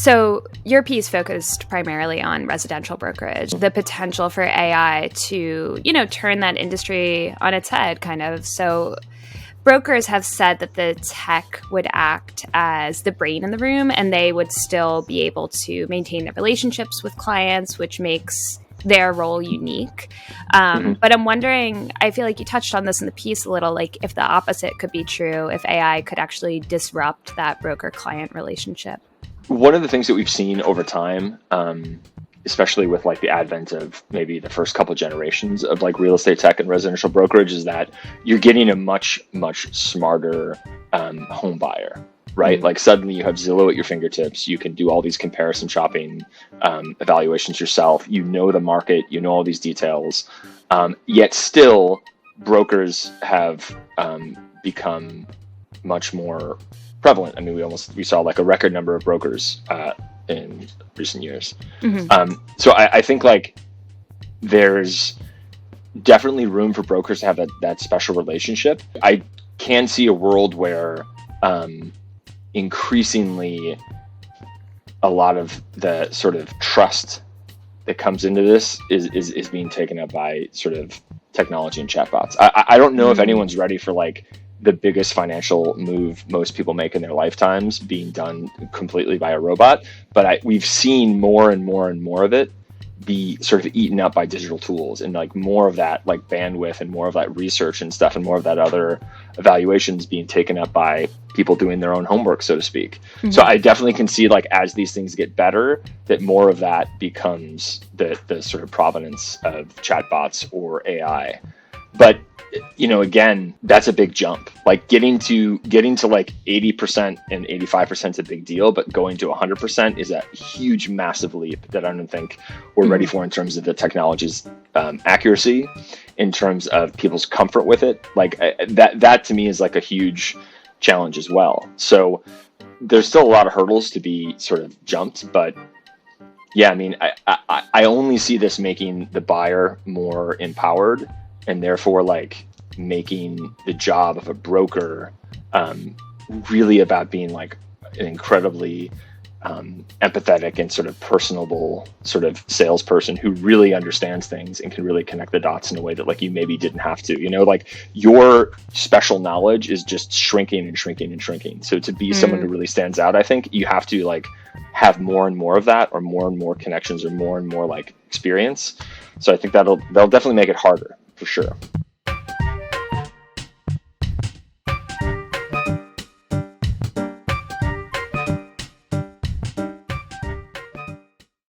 So your piece focused primarily on residential brokerage, the potential for AI to, turn that industry on its head, kind of. So brokers have said that the tech would act as the brain in the room, and they would still be able to maintain their relationships with clients, which makes their role unique. But I'm wondering, I feel like you touched on this in the piece a little, like if the opposite could be true, if AI could actually disrupt that broker-client relationship. One of the things that we've seen over time, especially with like the advent of maybe the first couple generations of like real estate tech and residential brokerage, is that you're getting a much smarter home buyer, right? Like suddenly you have Zillow at your fingertips. You can do all these comparison shopping evaluations yourself. You know the market, you know all these details. Yet still, brokers have become much more prevalent. I mean, we saw like a record number of brokers in recent years. So I think like there's definitely room for brokers to have that special relationship. I can see a world where increasingly a lot of the sort of trust that comes into this is being taken up by sort of technology and chatbots. I don't know if anyone's ready for like the biggest financial move most people make in their lifetimes being done completely by a robot, but we've seen more and more of it be sort of eaten up by digital tools, and like more of that like bandwidth and more of that research and stuff and more of that other evaluations being taken up by people doing their own homework, so to speak. So I definitely can see like as these things get better, that more of that becomes the sort of provenance of chatbots or AI. But again, that's a big jump. Like getting to like 80% and 85% is a big deal, but going to 100% is a huge, massive leap that I don't think we're ready for in terms of the technology's accuracy, in terms of people's comfort with it. Like that to me is like a huge challenge as well. So there's still a lot of hurdles to be sort of jumped, but yeah, I mean, I only see this making the buyer more empowered, and therefore like making the job of a broker really about being like an incredibly empathetic and sort of personable sort of salesperson who really understands things and can really connect the dots in a way that like you maybe didn't have to. Like your special knowledge is just shrinking and shrinking and shrinking. So to be someone who really stands out, I think you have to like have more and more of that, or more and more connections, or more and more like experience. So I think they'll definitely make it harder, for sure.